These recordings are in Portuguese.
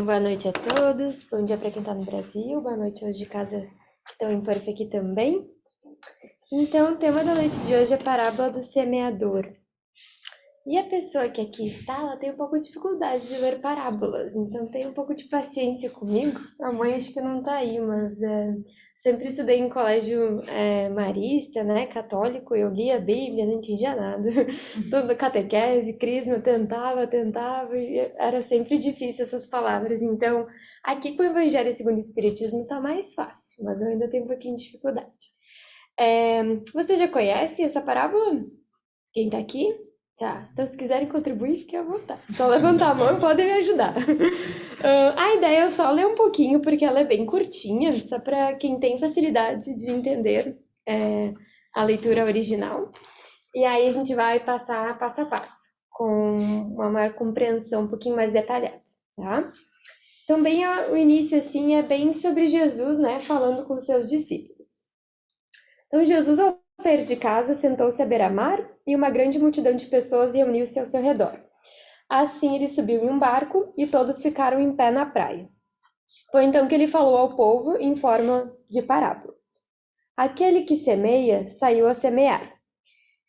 Boa noite a todos, bom dia para quem está no Brasil, boa noite aos de casa que estão em Perth aqui também. Então, o tema da noite de hoje é a parábola do semeador. E a pessoa que aqui está, ela tem um pouco de dificuldade de ler parábolas, então tem um pouco de paciência comigo. A mãe acho que não está aí, mas sempre estudei em colégio marista, né, católico, eu lia a Bíblia, não entendia nada. Toda catequese, crisma, tentava, e era sempre difícil essas palavras. Então, aqui com o Evangelho segundo o Espiritismo está mais fácil, mas eu ainda tenho um pouquinho de dificuldade. Você já conhece essa parábola? Quem está aqui? Tá, então se quiserem contribuir, fiquem à vontade. Só levantar a mão e podem me ajudar. A ideia é só ler um pouquinho, porque ela é bem curtinha, só para quem tem facilidade de entender a leitura original. E aí a gente vai passar passo a passo, com uma maior compreensão, um pouquinho mais detalhada, tá? Também o início, assim, é bem sobre Jesus, né, falando com os seus discípulos. Então, Jesus, ao sair de casa, sentou-se à beira-mar e uma grande multidão de pessoas reuniu-se ao seu redor. Assim, ele subiu em um barco e todos ficaram em pé na praia. Foi então que ele falou ao povo em forma de parábolas. Aquele que semeia saiu a semear.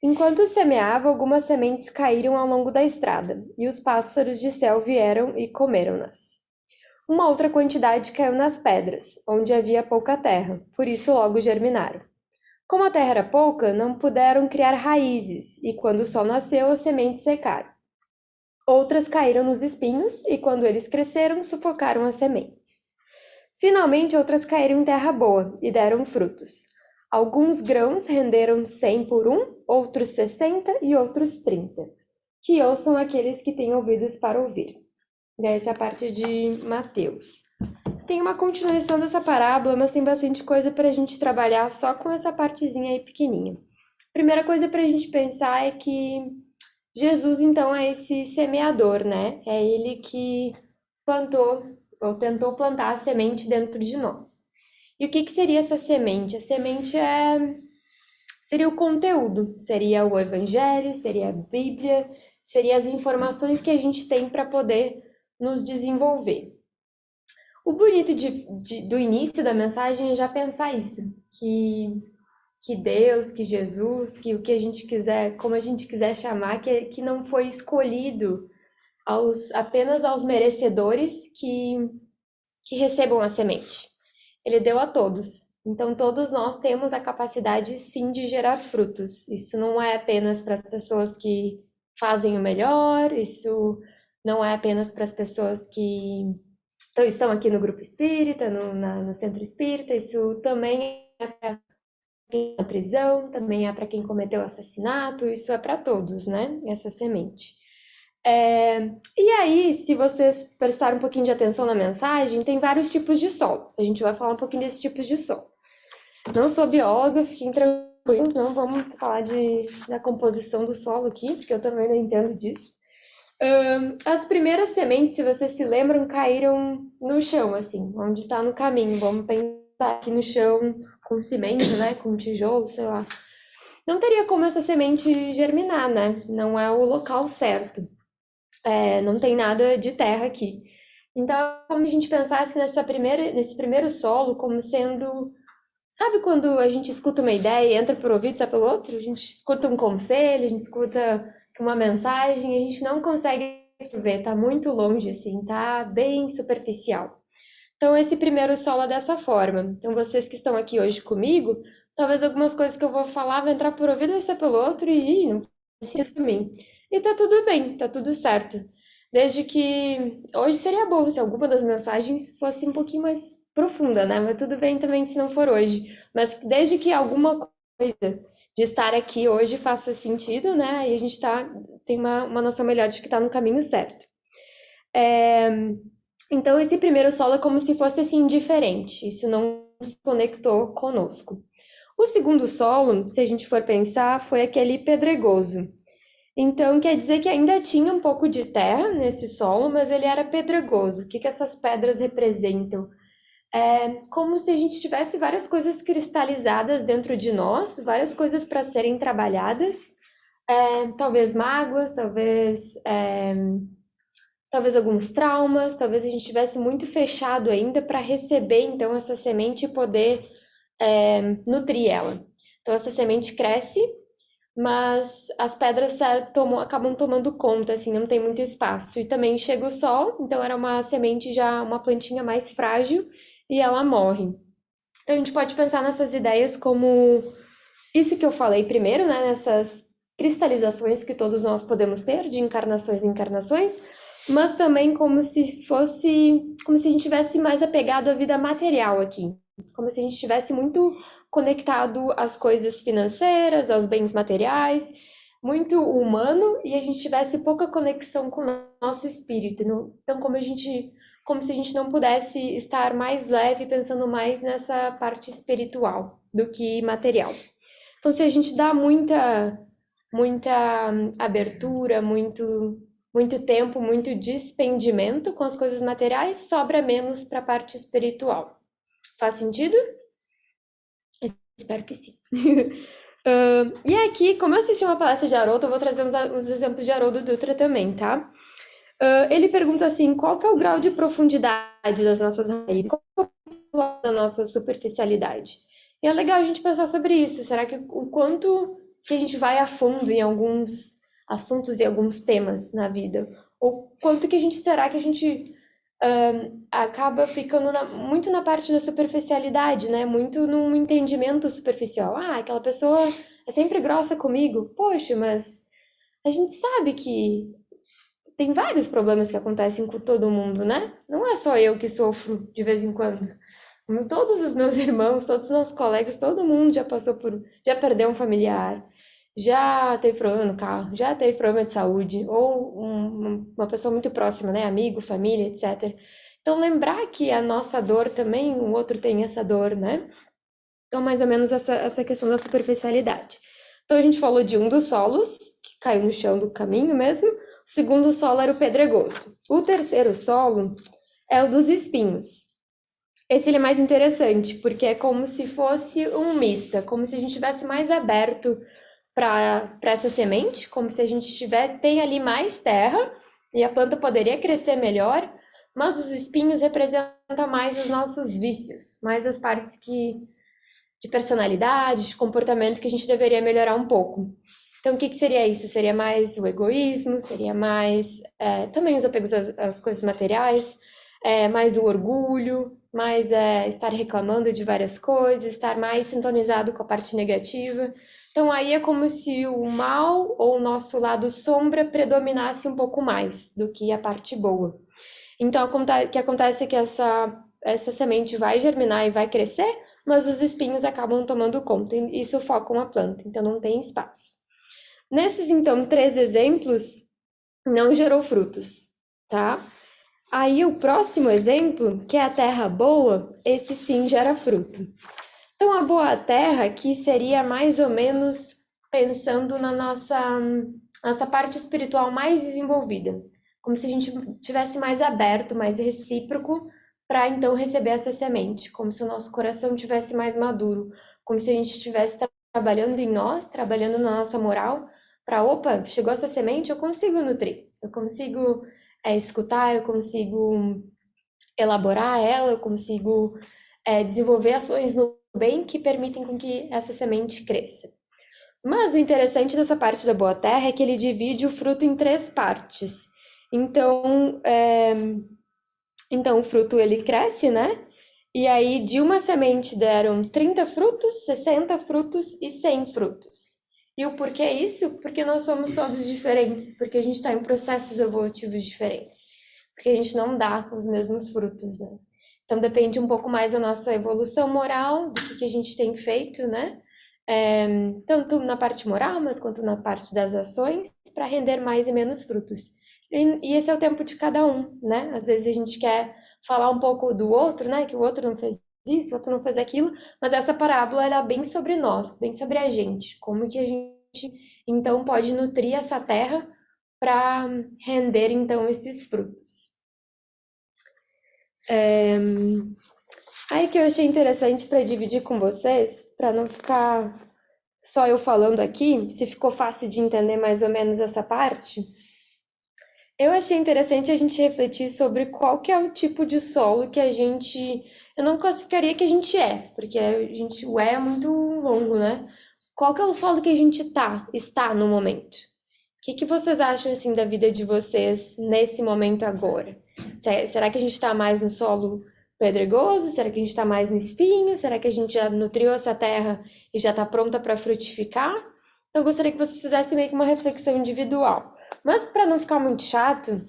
Enquanto semeava, algumas sementes caíram ao longo da estrada, e os pássaros de céu vieram e comeram-nas. Uma outra quantidade caiu nas pedras, onde havia pouca terra, por isso logo germinaram. Como a terra era pouca, não puderam criar raízes, e quando o sol nasceu, as sementes secaram. Outras caíram nos espinhos, e quando eles cresceram, sufocaram as sementes. Finalmente, outras caíram em terra boa, e deram frutos. Alguns grãos renderam 100 por um, outros 60 e outros 30. Que ouçam aqueles que têm ouvidos para ouvir. E essa é a parte de Mateus. Tem uma continuação dessa parábola, mas tem bastante coisa para a gente trabalhar só com essa partezinha aí pequenininha. Primeira coisa para a gente pensar é que Jesus, então, é esse semeador, né? É ele que plantou, ou tentou plantar a semente dentro de nós. E o que seria essa semente? A semente seria o conteúdo, seria o Evangelho, seria a Bíblia, seria as informações que a gente tem para poder nos desenvolver. O bonito do início da mensagem é já pensar isso, que Deus, que Jesus, que o que a gente quiser, como a gente quiser chamar, que não foi escolhido apenas aos merecedores que recebam a semente. Ele deu a todos. Então, todos nós temos a capacidade, sim, de gerar frutos. Isso não é apenas para as pessoas que fazem o melhor, isso não é apenas para as pessoas que estão aqui no grupo espírita, no centro espírita, isso também é para quem está na prisão, também é para quem cometeu assassinato, isso é para todos, né? Essa semente. E aí, se vocês prestarem um pouquinho de atenção na mensagem, tem vários tipos de solo. A gente vai falar um pouquinho desses tipos de solo. Não sou bióloga, fiquem tranquilos, não vamos falar da composição do solo aqui, porque eu também não entendo disso. As primeiras sementes, se vocês se lembram, caíram no chão, assim, onde está no caminho. Vamos pensar aqui no chão com cimento, né, com tijolo, sei lá. Não teria como essa semente germinar, né? Não é o local certo. Não tem nada de terra aqui. Então, como a gente pensasse nesse primeiro solo como sendo... Sabe quando a gente escuta uma ideia e entra por ouvido e sai pelo outro? A gente escuta um conselho, a gente escuta uma mensagem, a gente não consegue perceber, tá muito longe, assim, tá bem superficial. Então, esse primeiro solo é dessa forma. Então, vocês que estão aqui hoje comigo, talvez algumas coisas que eu vou falar vão entrar por ouvido e sair pelo outro e não precisa isso por mim. E tá tudo bem, tá tudo certo. Desde que hoje seria bom se alguma das mensagens fosse um pouquinho mais profunda, né? Mas tudo bem também se não for hoje. Mas desde que alguma coisa de estar aqui hoje faça sentido, né? Aí a gente tem uma noção melhor de que está no caminho certo. Então, esse primeiro solo é como se fosse assim diferente. Isso não se conectou conosco. O segundo solo, se a gente for pensar, foi aquele pedregoso. Então, quer dizer que ainda tinha um pouco de terra nesse solo, mas ele era pedregoso. O que essas pedras representam? É como se a gente tivesse várias coisas cristalizadas dentro de nós, várias coisas para serem trabalhadas. Talvez mágoas, talvez talvez alguns traumas, talvez a gente estivesse muito fechado ainda para receber então essa semente e poder nutrir ela. Então essa semente cresce, mas as pedras acabam tomando conta, assim, não tem muito espaço. E também chega o sol, então era uma semente já, uma plantinha mais frágil, e ela morre. Então a gente pode pensar nessas ideias como isso que eu falei primeiro, né, nessas cristalizações que todos nós podemos ter, de encarnações em encarnações, mas também como se como se a gente tivesse mais apegado à vida material aqui, como se a gente estivesse muito conectado às coisas financeiras, aos bens materiais, muito humano, e a gente tivesse pouca conexão com o nosso espírito. Então, como se a gente não pudesse estar mais leve, pensando mais nessa parte espiritual do que material. Então, se a gente dá muita abertura, muito tempo, muito despendimento com as coisas materiais, sobra menos para a parte espiritual. Faz sentido? Espero que sim. E aqui, como eu assisti uma palestra de Haroldo, eu vou trazer uns exemplos de Haroldo Dutra também, tá? Ele pergunta assim, qual que é o grau de profundidade das nossas raízes? Qual é o grau da nossa superficialidade? E é legal a gente pensar sobre isso. Será que o quanto que a gente vai a fundo em alguns assuntos e alguns temas na vida? Ou quanto que será que a gente acaba ficando muito na parte da superficialidade, né? Muito num entendimento superficial. Ah, aquela pessoa é sempre grossa comigo. Poxa, mas a gente sabe que tem vários problemas que acontecem com todo mundo, né? Não é só eu que sofro de vez em quando. Todos os meus irmãos, todos os meus colegas, todo mundo já perdeu um familiar, já teve problema no carro, já teve problema de saúde, ou uma pessoa muito próxima, né? Amigo, família, etc. Então, lembrar que a nossa dor também, o outro tem essa dor, né? Então, mais ou menos essa questão da superficialidade. Então, a gente falou de um dos solos, que caiu no chão do caminho mesmo. O segundo solo era o pedregoso. O terceiro solo é o dos espinhos. Esse ele é mais interessante, porque é como se fosse um misto, é como se a gente estivesse mais aberto para essa semente, como se a gente tem ali mais terra e a planta poderia crescer melhor, mas os espinhos representam mais os nossos vícios, mais as partes de personalidade, de comportamento que a gente deveria melhorar um pouco. Então, o que seria isso? Seria mais o egoísmo, seria mais também os apegos às coisas materiais, mais o orgulho, mais estar reclamando de várias coisas, estar mais sintonizado com a parte negativa. Então, aí é como se o mal ou o nosso lado sombra predominasse um pouco mais do que a parte boa. Então, o que acontece é que essa semente vai germinar e vai crescer, mas os espinhos acabam tomando conta e sufocam a planta, então não tem espaço. Nesses, então, 3 exemplos, não gerou frutos, tá? Aí o próximo exemplo, que é a terra boa, esse sim gera fruto. Então, a boa terra aqui seria mais ou menos pensando na nossa parte espiritual mais desenvolvida, como se a gente tivesse mais aberto, mais recíproco, para então receber essa semente, como se o nosso coração tivesse mais maduro, como se a gente estivesse trabalhando em nós, trabalhando na nossa moral, para, opa, chegou essa semente, eu consigo nutrir, eu consigo escutar, eu consigo elaborar ela, eu consigo desenvolver ações no bem que permitem com que essa semente cresça. Mas o interessante dessa parte da boa terra é que ele divide o fruto em 3 partes. Então, o fruto ele cresce, né? E aí de uma semente deram 30 frutos, 60 frutos e 100 frutos. E o porquê isso? Porque nós somos todos diferentes, porque a gente está em processos evolutivos diferentes, porque a gente não dá os mesmos frutos, né? Então depende um pouco mais da nossa evolução moral, do que a gente tem feito, né? Tanto na parte moral, mas quanto na parte das ações, para render mais e menos frutos. E esse é o tempo de cada um, né? Às vezes a gente quer falar um pouco do outro, né? Que o outro não fez isso, o outro não fez aquilo, mas essa parábola ela é bem sobre nós, bem sobre a gente, como que a gente então pode nutrir essa terra para render então esses frutos. Aí que eu achei interessante para dividir com vocês, para não ficar só eu falando aqui, se ficou fácil de entender mais ou menos essa parte, Eu achei interessante a gente refletir sobre qual que é o tipo de solo que a gente. Eu não classificaria que a gente é, porque o é muito longo, né? Qual que é o solo que a gente está no momento? O que que vocês acham assim da vida de vocês nesse momento agora? Será que a gente está mais no solo pedregoso? Será que a gente está mais no espinho? Será que a gente já nutriu essa terra e já está pronta para frutificar? Então, eu gostaria que vocês fizessem meio que uma reflexão individual. Mas para não ficar muito chato,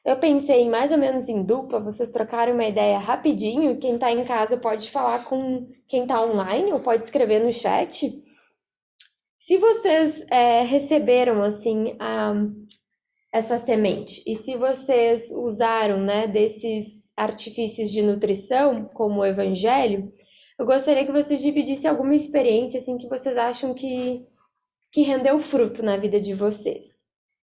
eu pensei mais ou menos em dupla, vocês trocarem uma ideia rapidinho. Quem está em casa pode falar com quem está online ou pode escrever no chat. Se vocês receberam assim essa semente e se vocês usaram, né, desses artifícios de nutrição, como o evangelho, eu gostaria que vocês dividissem alguma experiência assim que vocês acham que rendeu fruto na vida de vocês.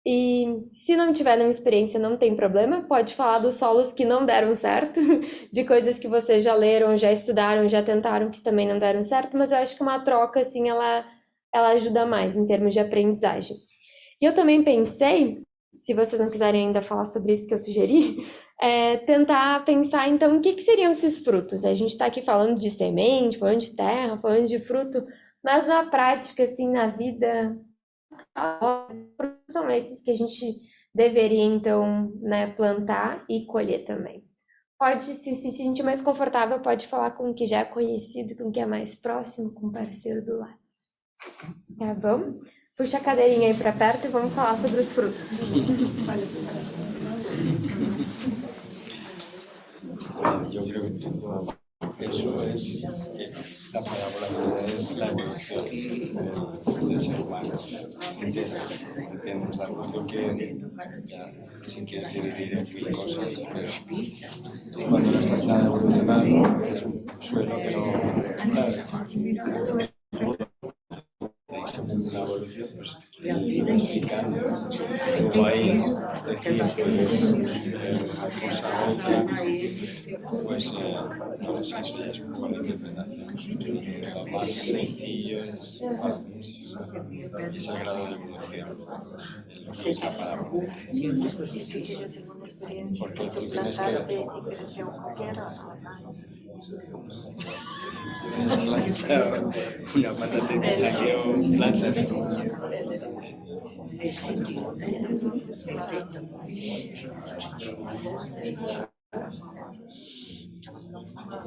E se não tiver nenhuma experiência, não tem problema, pode falar dos solos que não deram certo, de coisas que vocês já leram, já estudaram, já tentaram que também não deram certo, mas eu acho que uma troca assim ela ajuda mais em termos de aprendizagem. E eu também pensei, se vocês não quiserem ainda falar sobre isso que eu sugeri, tentar pensar então o que seriam esses frutos. A gente está aqui falando de semente, falando de terra, falando de fruto, mas na prática, assim, na vida, são esses que a gente deveria então, né, plantar e colher também. Pode se sentir mais confortável, pode falar com o que já é conhecido, com o que é mais próximo, com o parceiro do lado. Tá bom? Puxa a cadeirinha aí para perto e vamos falar sobre os frutos. Yo creo que eso es, la parábola es la evolución del ser humano entero. Entiendes la evolución que, ya, si quieres dividir en mil cosas, pero cuando no estás nada evolucionado, es un suelo que no, ¿sabes? La evolución, pues, identificando. Luego ahí decir, pues, una cosa u otra, pues, no sé, eso ya es un poco la interpretación. Lo más sencillo es, es el grado de evolución, lo que es la parábola. Porque tú tienes que lanzar una patata y te saque un plátano.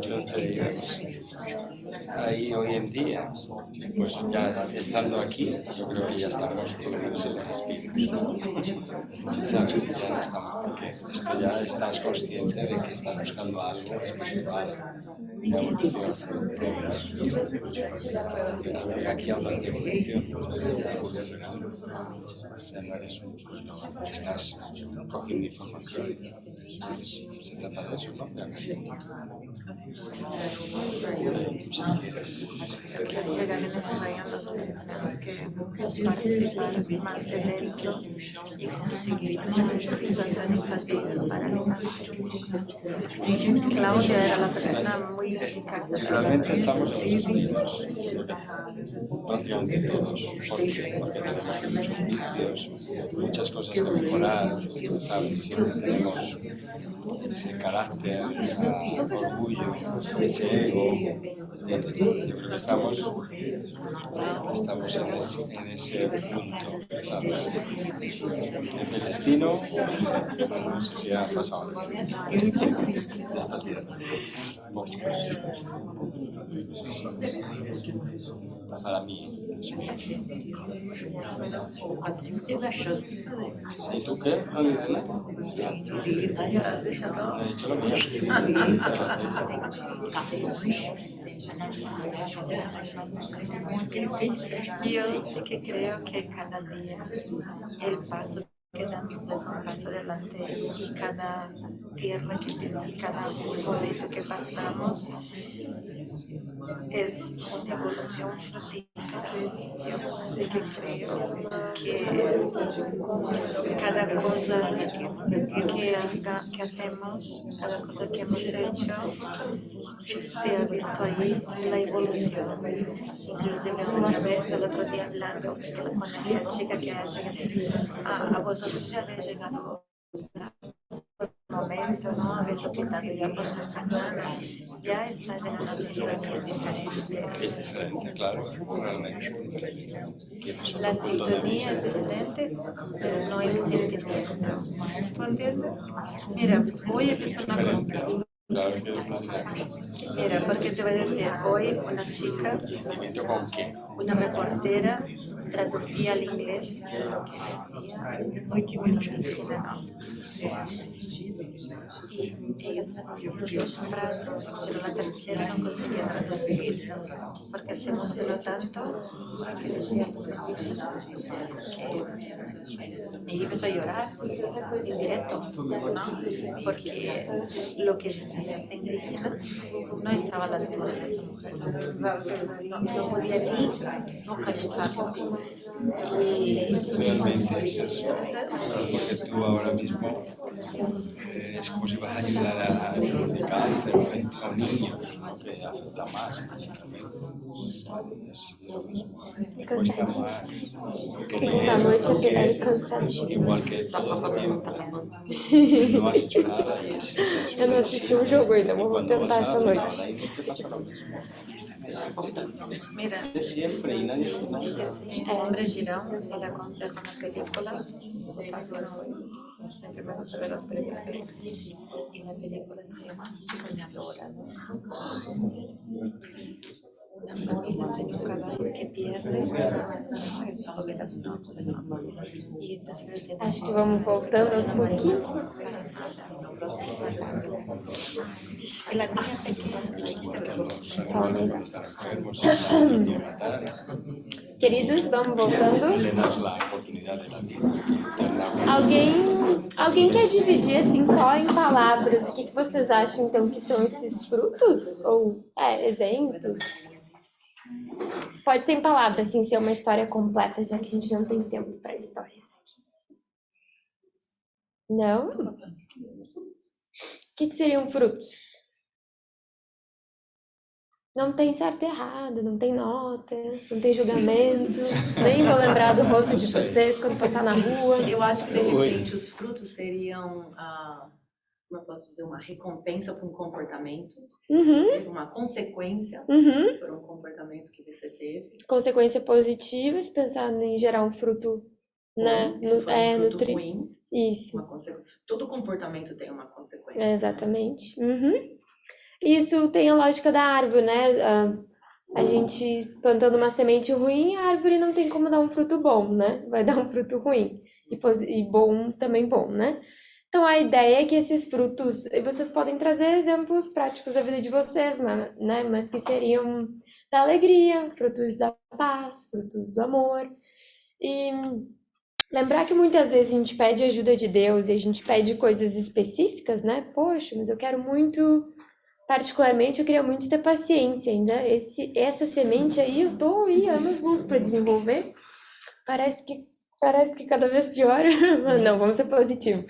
Yo te digo, ahí hoy en día, pues ya estando aquí, yo creo que ya estamos cubiertos en el espíritu. ¿Sabes? Ya no estamos, porque esto ya estás consciente de que estás buscando algo espiritual, una evolución. Aquí hablas de evolución, pues de evolución. O sea, no eres un suelo, estás cogiendo información. Se trata de eso, ¿no? Quiero llegar en este año donde tenemos que participar más de dentro y conseguir nuestras vidas para Claudia era la persona muy indicada. Realmente estamos en los espíritus, prácticamente todos, porque tenemos muchos vicios, muchas cosas que mejorar, ¿sabes? Siempre tenemos ese carácter, ese orgullo, ese ego. Entonces, yo creo que estamos en ese punto, ¿sabes? Entre el espino, no sé si ha pasado de esta tierra. Para mí, ¿y tú qué? He dicho lo mío. Yo sí que creo que cada día el paso que damos es un paso adelante y cada tierra que tenemos, cada momento que pasamos es una evolución fructífera. Yo sí que creo que cada cosa que hacemos, cada cosa que hemos hecho, se ha visto ahí la evolución. Inclusive una vez, el otro día hablando con aquella chica que ha llegado, a vosotros ya habéis llegado momento, ¿no? Habéis aplicado ya por semana, ya estás en una sintonía diferente. Es diferente, claro, realmente es diferente. Tienes La otro punto de sintonía es vista. diferente, pero no el sentimiento. ¿Tú entiendes? Mira, hoy he visto una cosa. Claro que es diferente. Mira, porque te voy a decir, hoy una chica, ¿Sentimiento con qué? una reportera, traducía al inglés lo que decía una indígena, ¿no? Y ella tradujo los dos frases, pero la tercera no conseguía traducir porque se emocionó tanto que decía los indígenas que ella empezó a llorar en directo, ¿no? Porque lo que decía esta indígena no estaba a la altura de esta mujer, no podía ni vocalizarlo. Realmente es eso, porque tú ahora mismo es como si vas a ayudar a el cáncer o niños, ¿no? Que afecta más precisamente. Es lo mismo, me cuesta más Segunda noite, apesar de cansativo. igual que todo este tiempo. No has hecho nada y existes. Eu não assisti o jogo ainda, Y vou cuando tentar vas a essa la noite. final, ahí te pasa lo mismo. Mira, Es siempre y nadie. este hombre girón, él aconseja una película, siempre me gusta ver las películas y la película se llama Soñadora. Una familia tiene un caballo que pierde, es solo ver la sinopsis, ¿no? Y entonces él tiene Acho que vamos voltando aos pouquinhos. para nada. Y la niña pequeña, Palmeiras. Enfermos, y matar, Queridos, vamos voltando. le das la oportunidad de la vida. Alguém quer dividir assim só em palavras o que vocês acham então que são esses frutos? Ou exemplos? Pode ser em palavras, assim, ser uma história completa, já que a gente não tem tempo para histórias aqui. Não? O que seriam frutos? Não tem certo e errado, não tem nota, não tem julgamento, nem vou lembrar do rosto de vocês quando passar na rua. Eu acho que, de repente, os frutos seriam, como eu posso dizer, uma recompensa por um comportamento que você teve, uma consequência por um comportamento que você teve. Consequência positiva, se pensar em gerar um fruto, né? Se for um fruto ruim, Isso. todo comportamento tem uma consequência. Exatamente. Isso tem a lógica da árvore, né? A gente plantando uma semente ruim, a árvore não tem como dar um fruto bom, né? Vai dar um fruto ruim. E bom também bom, né? Então a ideia é que esses frutos, e vocês podem trazer exemplos práticos da vida de vocês, né? Mas que seriam da alegria, frutos da paz, frutos do amor. E lembrar que muitas vezes a gente pede ajuda de Deus e a gente pede coisas específicas, né? Poxa, mas eu quero muito, particularmente, eu queria muito ter paciência ainda. Essa semente aí, eu tô aí anos-luz para desenvolver. Parece que cada vez pior. Não, vamos ser positivo.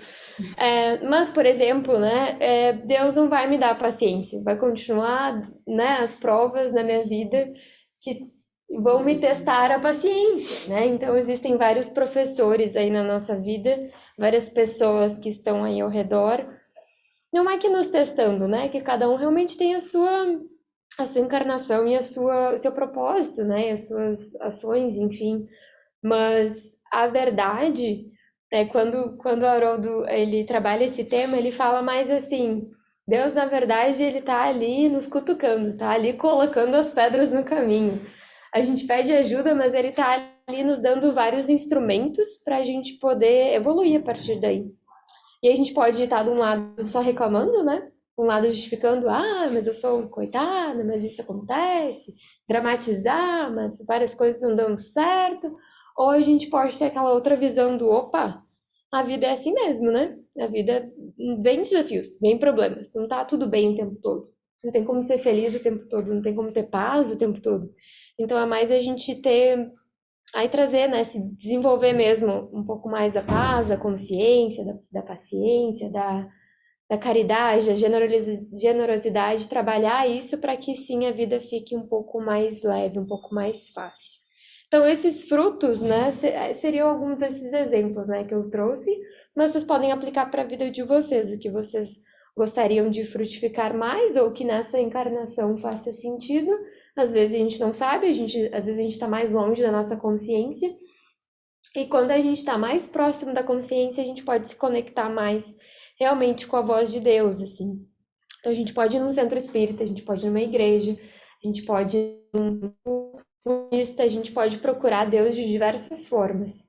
Mas, por exemplo, né? Deus não vai me dar paciência. Vai continuar, né? As provas na minha vida que vão me testar a paciência, né? Então, existem vários professores aí na nossa vida, várias pessoas que estão aí ao redor. Não é que nos testando, né? Que cada um realmente tem a sua encarnação e seu propósito, né? As suas ações, enfim. Mas a verdade é quando o Haroldo ele trabalha esse tema, ele fala mais assim: Deus, na verdade, ele tá ali nos cutucando, tá ali colocando as pedras no caminho. A gente pede ajuda, mas ele tá ali nos dando vários instrumentos para a gente poder evoluir a partir daí. E a gente pode estar de um lado só reclamando, né? Um lado justificando, mas eu sou um coitada, mas isso acontece. Dramatizar, mas várias coisas não dão certo. Ou a gente pode ter aquela outra visão do, opa, a vida é assim mesmo, né? A vida vem desafios, vem problemas. Não tá tudo bem o tempo todo. Não tem como ser feliz o tempo todo, não tem como ter paz o tempo todo. Então é mais a gente aí trazer, né, se desenvolver mesmo um pouco mais da paz, da consciência, da paciência, da caridade, da generosidade, trabalhar isso para que sim a vida fique um pouco mais leve, um pouco mais fácil. Então esses frutos, né, seriam alguns desses exemplos, né, que eu trouxe, mas vocês podem aplicar para a vida de vocês, o que vocês gostariam de frutificar mais, ou que nessa encarnação faça sentido. Às vezes a gente não sabe, às vezes a gente está mais longe da nossa consciência, e quando a gente está mais próximo da consciência, a gente pode se conectar mais realmente com a voz de Deus, assim. Então a gente pode ir num centro espírita, a gente pode ir numa igreja, a gente pode ir num budista, a gente pode procurar Deus de diversas formas.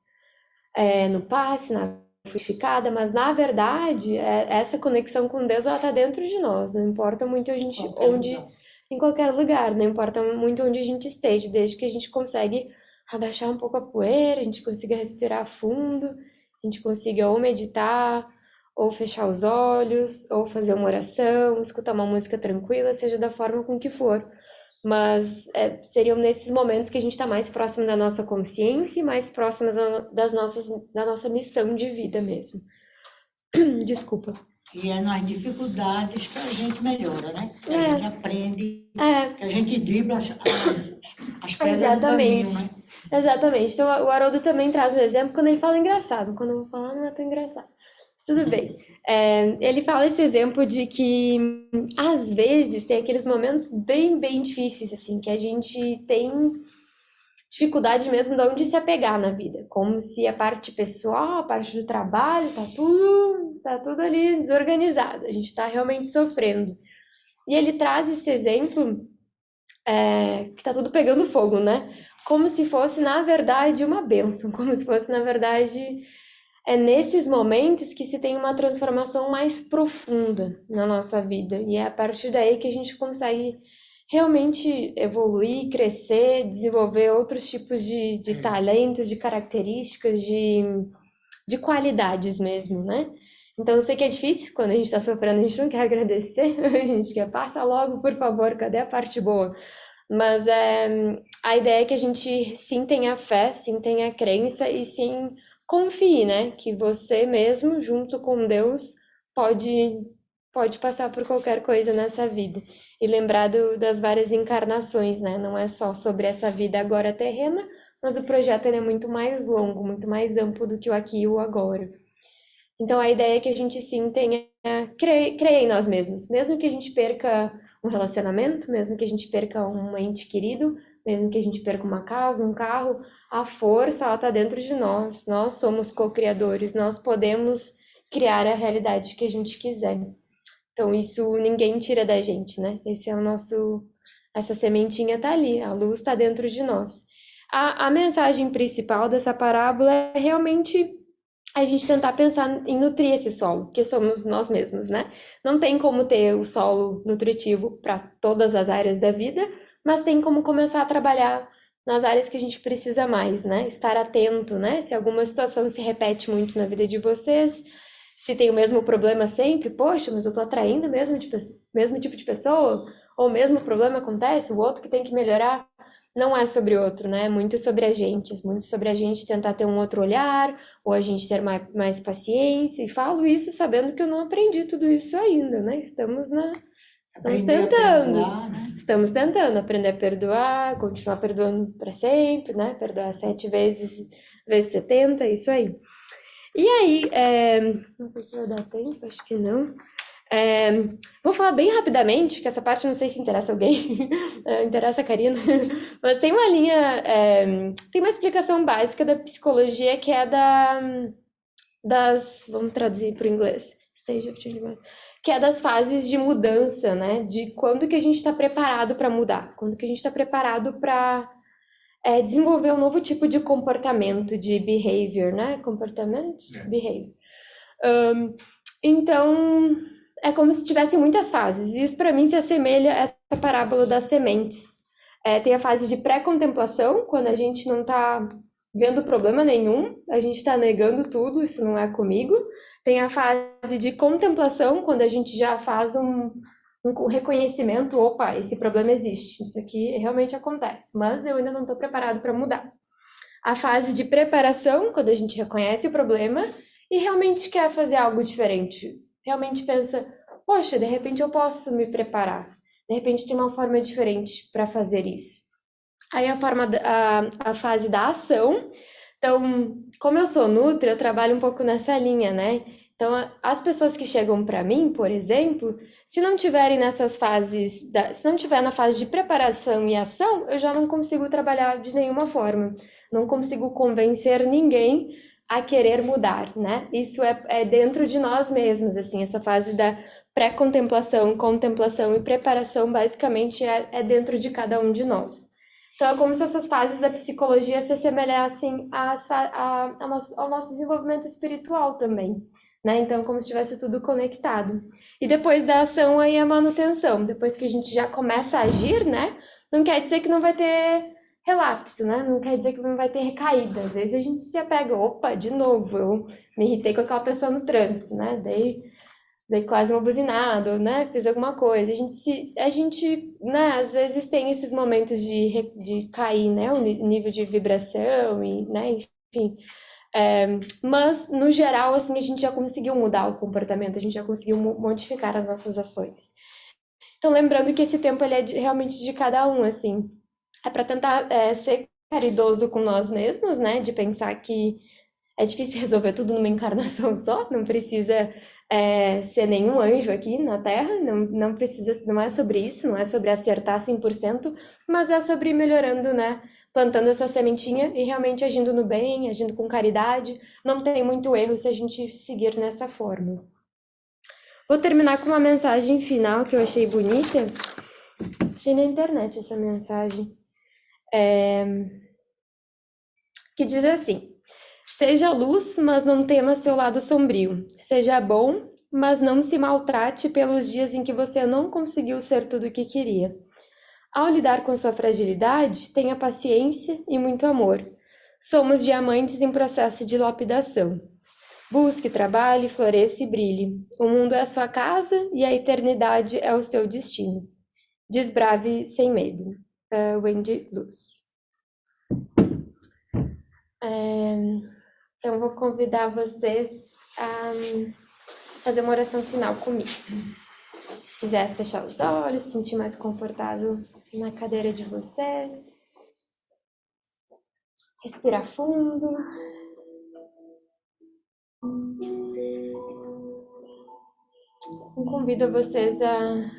No passe, na frutificada, mas na verdade, essa conexão com Deus, ela está dentro de nós, não importa muito em qualquer lugar, não importa muito onde a gente esteja, desde que a gente consegue abaixar um pouco a poeira, a gente consiga respirar fundo, a gente consiga ou meditar, ou fechar os olhos, ou fazer uma oração, escutar uma música tranquila, seja da forma com que for. Mas seriam nesses momentos que a gente está mais próximo da nossa consciência e mais próximo da nossa missão de vida mesmo. Desculpa. E é nas dificuldades que a gente melhora, né? Que a gente aprende, que a gente dribla as pedras do caminho, né? Exatamente. Então, o Haroldo também traz um exemplo quando ele fala engraçado. Quando eu vou falar, não é tão engraçado. Tudo bem. Ele fala esse exemplo de que, às vezes, tem aqueles momentos bem, bem difíceis, assim, que a gente tem dificuldade mesmo de onde se apegar na vida. Como se a parte pessoal, a parte do trabalho, tá tudo ali desorganizado. A gente está realmente sofrendo. E ele traz esse exemplo que tá tudo pegando fogo, né? Como se fosse, na verdade, uma bênção. Como se fosse, na verdade... nesses momentos que se tem uma transformação mais profunda na nossa vida. E é a partir daí que a gente consegue realmente evoluir, crescer, desenvolver outros tipos de talentos, de características, de qualidades mesmo, né? Então, eu sei que é difícil, quando a gente está sofrendo, a gente não quer agradecer, a gente quer, passa logo, por favor, cadê a parte boa? Mas a ideia é que a gente sim tenha fé, sim tenha crença e sim... confie, né? Que você mesmo, junto com Deus, pode passar por qualquer coisa nessa vida. E lembrar das várias encarnações, né? Não é só sobre essa vida agora terrena, mas o projeto ele é muito mais longo, muito mais amplo do que o aqui e o agora. Então, a ideia é que a gente sim tenha... creia em nós mesmos. Mesmo que a gente perca um relacionamento, mesmo que a gente perca um ente querido, mesmo que a gente perca uma casa, um carro, a força, ela está dentro de nós. Nós somos co-criadores, nós podemos criar a realidade que a gente quiser. Então, isso ninguém tira da gente, né? Esse é o nosso... Essa sementinha está ali, a luz está dentro de nós. A mensagem principal dessa parábola é realmente a gente tentar pensar em nutrir esse solo, que somos nós mesmos, né? Não tem como ter o solo nutritivo para todas as áreas da vida, mas tem como começar a trabalhar nas áreas que a gente precisa mais, né? Estar atento, né? Se alguma situação se repete muito na vida de vocês, se tem o mesmo problema sempre, poxa, mas eu tô atraindo o mesmo tipo de pessoa, ou o mesmo problema acontece, o outro que tem que melhorar. Não é sobre o outro, né? É muito sobre a gente, é muito sobre a gente tentar ter um outro olhar, ou a gente ter mais paciência, e falo isso sabendo que eu não aprendi tudo isso ainda, né? Estamos tentando. Estamos tentando aprender a perdoar, continuar perdoando para sempre, né? Perdoar 7 vezes 70, isso aí. E aí, não sei se vai dar tempo, acho que não. Vou falar bem rapidamente, que essa parte não sei se interessa alguém, interessa a Karina, mas tem uma linha, tem uma explicação básica da psicologia que é vamos traduzir para o inglês, que é das fases de mudança, né? De quando que a gente está preparado para mudar, quando que a gente está preparado para desenvolver um novo tipo de comportamento, de behavior, né? Comportamento? Behavior. Então, é como se tivesse muitas fases. E isso, para mim, se assemelha a essa parábola das sementes. Tem a fase de pré-contemplação, quando a gente não está vendo problema nenhum, a gente está negando tudo, isso não é comigo. Tem a fase de contemplação, quando a gente já faz um reconhecimento, opa, esse problema existe, isso aqui realmente acontece, mas eu ainda não estou preparado para mudar. A fase de preparação, quando a gente reconhece o problema e realmente quer fazer algo diferente, realmente pensa, poxa, de repente eu posso me preparar, de repente tem uma forma diferente para fazer isso. Aí a fase da ação Então, como eu sou Nutri, eu trabalho um pouco nessa linha, né? Então, as pessoas que chegam para mim, por exemplo, se não tiverem nessas fases, se não tiver na fase de preparação e ação, eu já não consigo trabalhar de nenhuma forma. Não consigo convencer ninguém a querer mudar, né? Isso é dentro de nós mesmos, assim, essa fase da pré-contemplação, contemplação e preparação, basicamente, é dentro de cada um de nós. Então, é como se essas fases da psicologia se assemelhassem ao nosso desenvolvimento espiritual também, né? Então, como se estivesse tudo conectado. E depois da ação, aí a manutenção. Depois que a gente já começa a agir, né? Não quer dizer que não vai ter relapso, né? Não quer dizer que não vai ter recaída. Às vezes a gente se apega, opa, de novo, eu me irritei com aquela pessoa no trânsito, né? Dei quase uma buzinada, né? Fiz alguma coisa. A gente, né? Às vezes tem esses momentos de cair, né? O nível de vibração e, né? Enfim. Mas, no geral, assim, a gente já conseguiu mudar o comportamento, a gente já conseguiu modificar as nossas ações. Então, lembrando que esse tempo ele é realmente de cada um, assim. É para tentar ser caridoso com nós mesmos, né? De pensar que é difícil resolver tudo numa encarnação só, não precisa ser nenhum anjo aqui na Terra, não precisa, não é sobre isso, não é sobre acertar 100%, mas é sobre ir melhorando, né? Plantando essa sementinha e realmente agindo no bem, agindo com caridade. Não tem muito erro se a gente seguir nessa forma. Vou terminar com uma mensagem final que eu achei bonita. Achei na internet essa mensagem. Que diz assim: seja luz, mas não tema seu lado sombrio. Seja bom, mas não se maltrate pelos dias em que você não conseguiu ser tudo o que queria. Ao lidar com sua fragilidade, tenha paciência e muito amor. Somos diamantes em processo de lapidação. Busque, trabalhe, floresça e brilhe. O mundo é a sua casa e a eternidade é o seu destino. Desbrave sem medo. Wendy Luz. Então, vou convidar vocês a fazer uma oração final comigo. Se quiser fechar os olhos, se sentir mais confortável na cadeira de vocês. Respirar fundo. Eu convido vocês a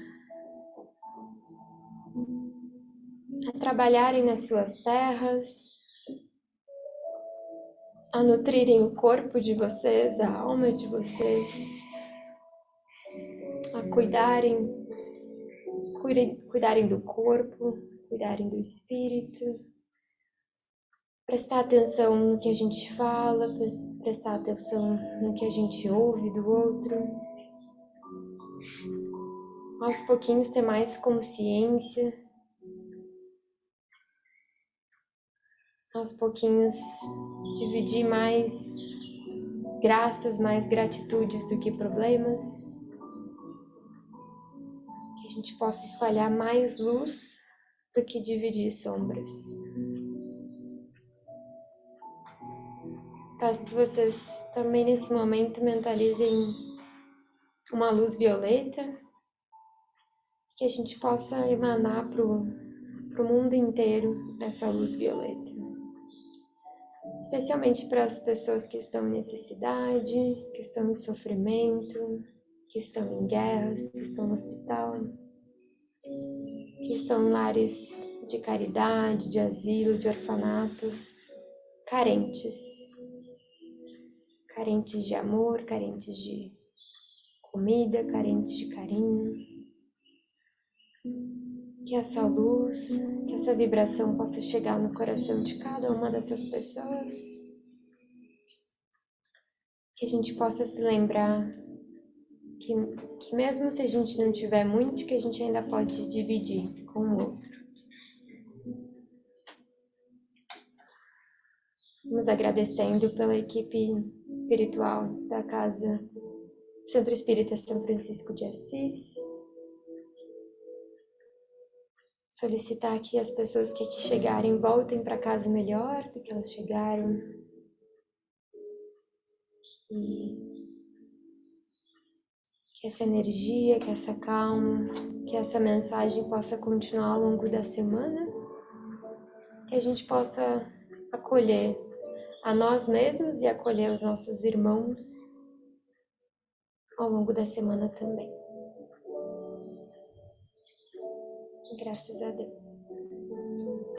trabalharem nas suas terras, a nutrirem o corpo de vocês, a alma de vocês, a cuidarem do corpo, cuidarem do espírito, prestar atenção no que a gente fala, prestar atenção no que a gente ouve do outro. Aos pouquinhos ter mais consciência, aos pouquinhos dividir mais graças, mais gratitudes do que problemas, que a gente possa espalhar mais luz do que dividir sombras. Peço que vocês também nesse momento mentalizem uma luz violeta, que a gente possa emanar para o mundo inteiro essa luz violeta. Especialmente para as pessoas que estão em necessidade, que estão em sofrimento, que estão em guerras, que estão no hospital, que estão em lares de caridade, de asilo, de orfanatos, carentes de amor, carentes de comida, carentes de carinho. Que essa luz, que essa vibração possa chegar no coração de cada uma dessas pessoas. Que a gente possa se lembrar que mesmo se a gente não tiver muito, que a gente ainda pode dividir com o outro. Vamos agradecendo pela equipe espiritual da Casa Centro Espírita São Francisco de Assis. Solicitar que as pessoas que aqui chegarem voltem para casa melhor do que elas chegaram. Que essa energia, que essa calma, que essa mensagem possa continuar ao longo da semana. Que a gente possa acolher a nós mesmos e acolher os nossos irmãos ao longo da semana também. Graças a Deus.